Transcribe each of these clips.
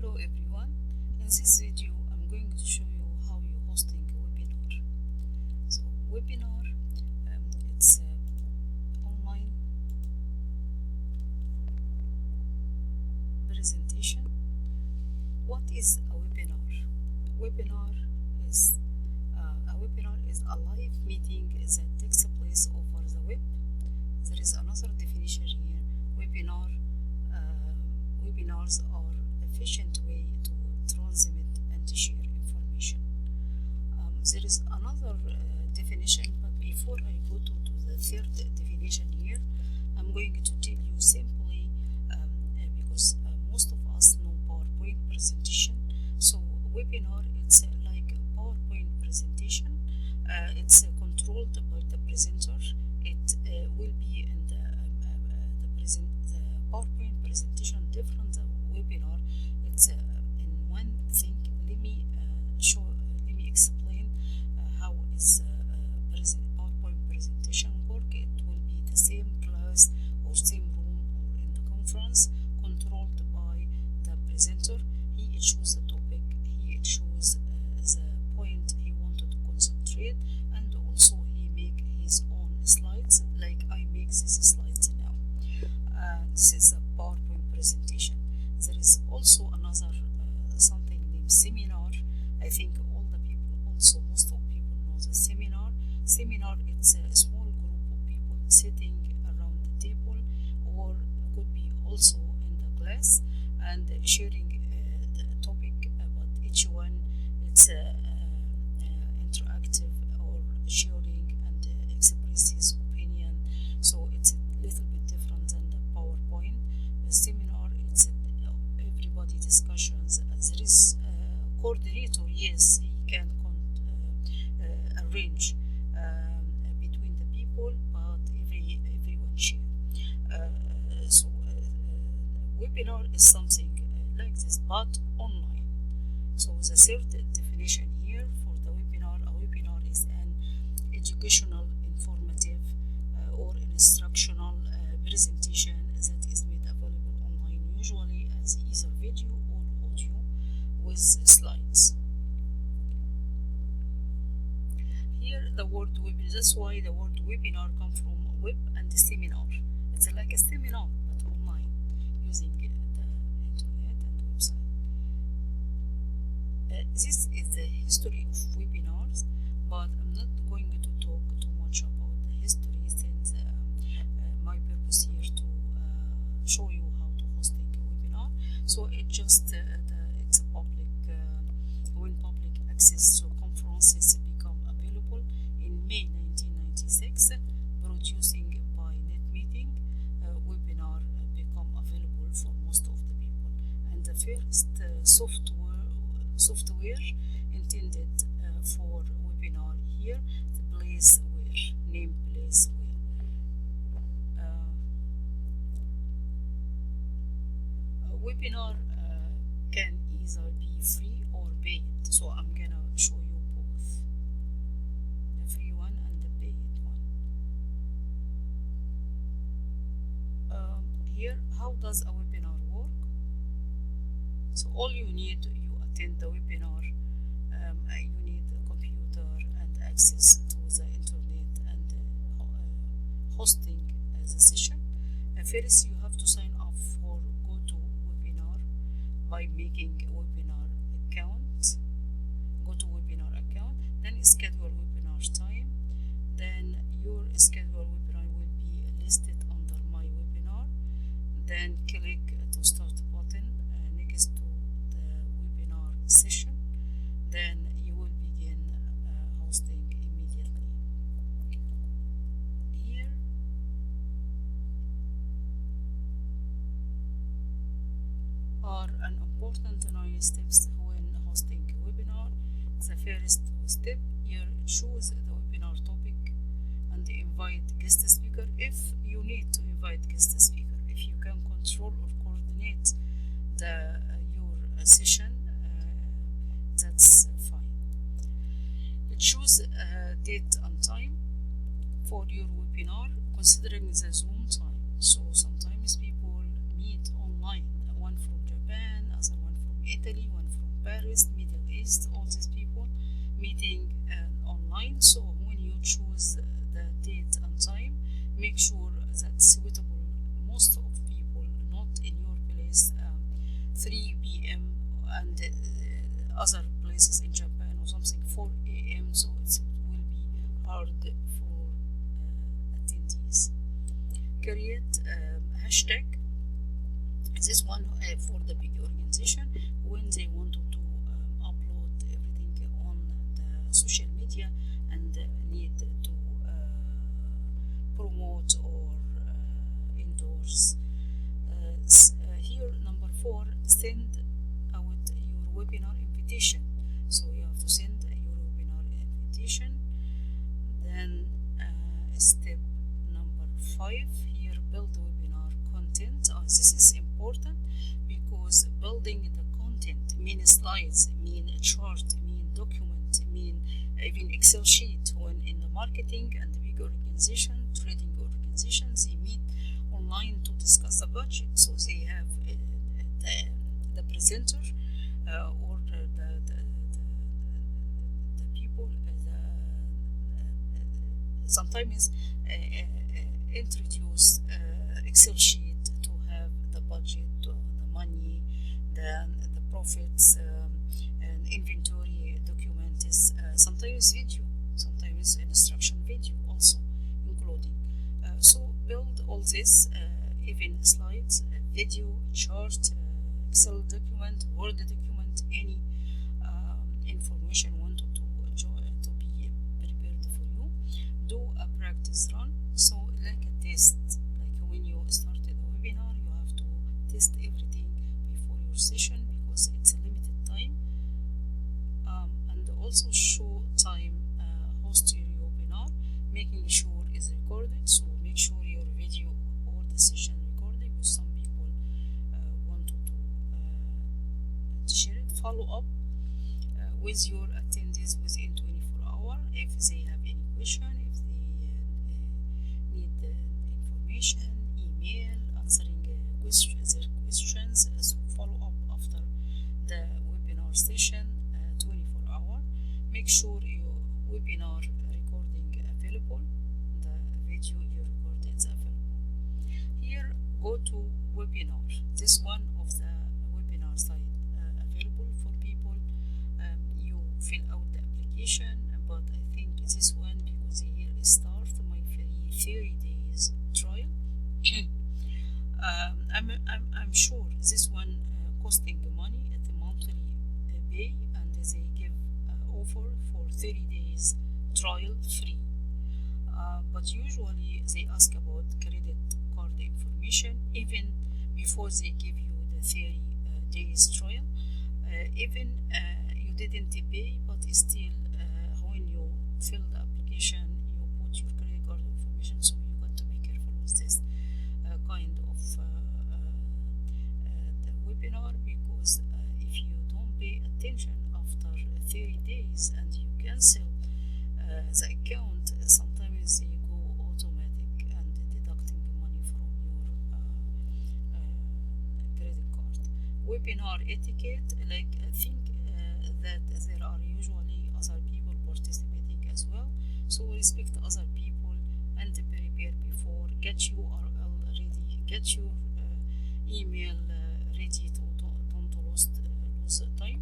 Hello everyone. In this video I'm going to show you how you hosting a webinar. So webinar, it's online presentation. What is a webinar? Webinar is a webinar is a live meeting that takes place over the web. There is another definition here. Webinars are efficient way to transmit and to share information. There is another definition, but before I go to the third definition here, I'm going to tell you simply because most of us know PowerPoint presentation. So webinar, it's like a PowerPoint presentation. It's controlled by the presenter. It will be in the PowerPoint presentation different than webinar. It's in one thing. Let me explain how is PowerPoint presentation work. It will be the same class or same room or in the conference, controlled by the presenter. He chooses the topic, he chooses the point he wanted to concentrate, and also he make his own slides like I make these slides now. This is a PowerPoint presentation. There is also another something named seminar. I think all the people, also most of people know the seminar. Seminar, it's a small group of people sitting around the table, or could be also in the class and sharing the topic, but each one it's interactive or sharing and express his opinion. So it's a little bit different than the PowerPoint. The seminar, it's everybody discussions. There is a coordinator, yes, he can arrange between the people, but everyone share. Webinar is something like this, but online. So the third definition here for the webinar, a webinar is an educational, informative, or instructional presentation that is made available online, usually as either video or audio with slides. Here the word webinar, that's why the word webinar comes from web and seminar. It's like a seminar but online using the internet and website. This is the history of webinars, but I'm not going to talk too much about the history, since my purpose here to show you how to hosting a webinar. So it just it's a public when public access to conferences become available in May 1996, producing by NetMeeting, webinar become available for most of the people, and the first software intended for webinar here, the placeware, name placeware. Webinar can either be free or paid, so I'm gonna show you both, the free one and the paid one. Here, how does a webinar work? So all you need, you attend the webinar, you need a computer and access to the internet and hosting the session. First, you have to sign up for GoToWebinar by making a webinar account. GoToWebinar account, then schedule webinar time. Then your scheduled webinar will be listed under my webinar. Then click to start button next to the webinar session. Then you will begin hosting immediately. Here are an important 9 steps when hosting a webinar. The first step here, choose the webinar topic and invite guest speaker if you need to invite guest speaker. If you can control or coordinate your session, that's fine. Choose a date and time for your webinar, considering the Zoom time. So sometimes people meet online, one from Japan, other one from face all these people meeting online. So when you choose the date and time, make sure that's suitable. Most of people not in your place 3 p.m. and other places in Japan or something 4 a.m. So it will be hard for attendees. Create hashtag. This one for the big organization when they want to upload everything on the social media and need to promote or endorse. Here number 4, send out your webinar invitation. So you have to send your webinar invitation. Then step number 5, here build webinar content. This is important because building the content mean slides, mean a chart, mean document, mean even Excel sheet. When in the marketing and the big organization, trading organizations, they meet online to discuss the budget. So they have the presenter or the people sometimes introduce Excel sheet to have the budget, the money, the profits, and inventory document is sometimes video, sometimes instruction video also including. So build all this, even slides, video, chart, Excel document, Word document, any information wanted to be prepared for you. Do a practice run, so like a test, like when you started a webinar, you have to test everything before your session because it's a limited time, and also show time host your webinar, making sure is recorded. So make sure your video or the session recorded because some people wanted to share it. Follow up with your attendees within 24 hours if they have any question, if they need information, email, answering their questions. So follow up after the webinar session 24 hours. Make sure your webinar recording available, the video you recorded is available. Here go to webinar. This one of the webinar site available for people. You fill out the application, but I think this one because here start my free 30 days trial. I'm sure this one costing money at a monthly pay, and they give offer for 30 days trial free. But usually they ask about credit card information even before they give you the 30 days trial. Even you didn't pay, but still when you fill the application, you put your credit card information. So you got to be careful with this kind of the webinar, because if you don't pay attention after 30 days and you cancel the account, sometimes they go automatic and deducting the money from your credit card. Webinar etiquette, like I think that there are usually other people participating as well, so respect other people and prepare before. Get your URL ready, get your email ready to don't lose time.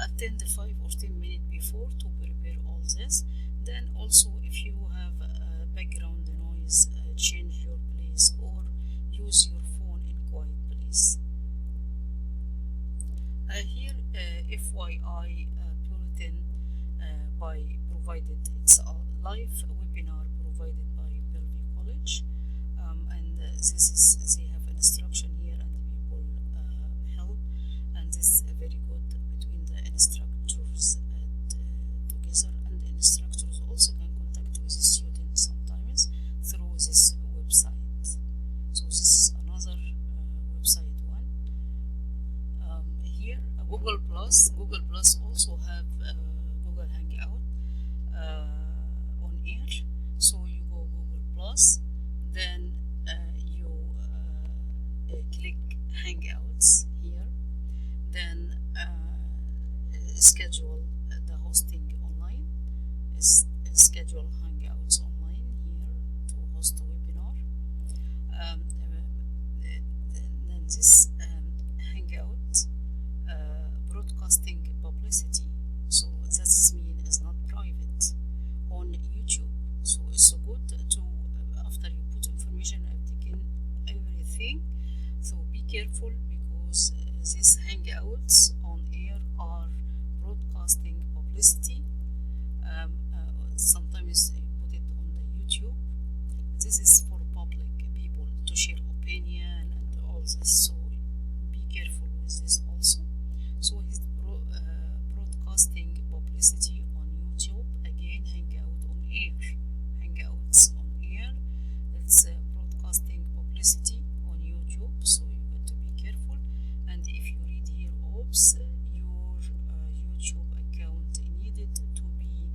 Attend 5 or 10 minutes before to prepare all this. Then also if you have background noise, change your place or use your phone in quiet place. Here FYI bulletin by provided, it's a live webinar provided by Bellevue College, and this is they have an instruction here and people help, and this is very good between the instructors together, and the instructors also can contact with the students sometimes through this website. So this is another website one. Here Google Plus also have Google Hangout on air. So you go Google Plus, then you click Hangouts here, then schedule the hosting online, schedule hangouts online here to host a webinar. Then this hangout broadcasting publicity, so that's mean is not private on YouTube. So it's so good to after you put information I've taken everything, so be careful because these hangouts on air are broadcasting publicity. Sometimes I put it on the YouTube. This is for public people to share opinion and all this, so be careful with this also. So he's broadcasting publicity on YouTube. Again, hangout on air, hangouts on air. It's broadcasting publicity on YouTube, so you got to be careful. And if you read here, oops, your YouTube account needed to be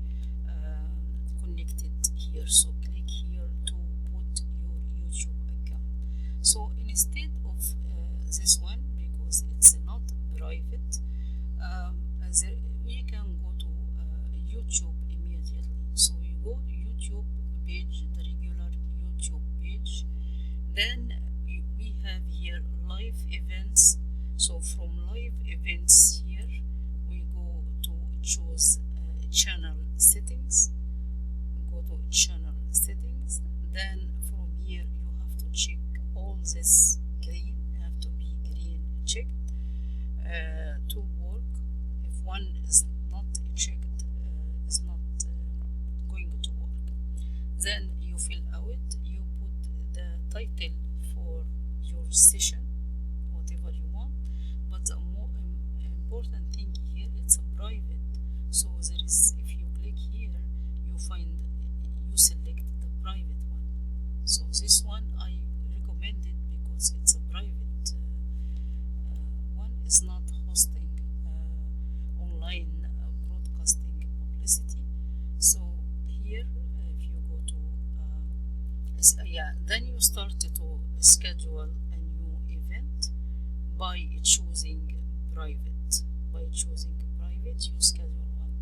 connected here. So click here to put your YouTube account. So instead of this one, because it's not private, we can go to YouTube immediately. So you go to YouTube page, the regular YouTube page. Then we have here live events. So from live events here, we go to choose channel settings. Go to channel settings. Then from here you have to check all this green, have to be green checked to work. If one is not checked, is not going to work. Then you fill out, you put the title for your session, whatever you want. But the more important thing here, it's a private. So there is, if you click here, you find, you select the private one. So this one I recommend it because it's a private one. Is not hosting online broadcasting publicity. So here, if you go to then you start to schedule a new event by choosing private. By choosing private, you schedule one.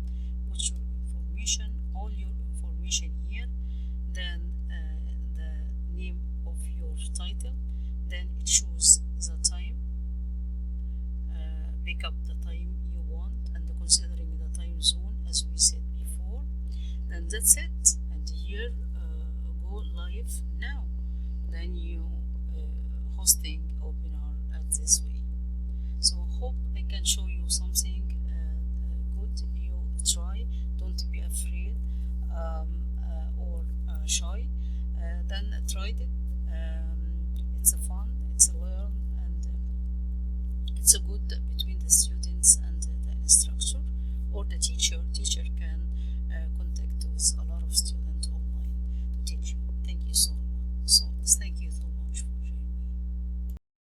Put your information, all your information here. Then the name of your title. Then it choose the time. Pick up the time you want, and considering the time zone as we said before. Then that's it. And here go live now. Then you hosting webinar at this way. So hope I can show you something good. You try. Don't be afraid or shy. Then tried it. It's a fun. It's a learn, and it's a good between the students and the instructor or the teacher. Teacher can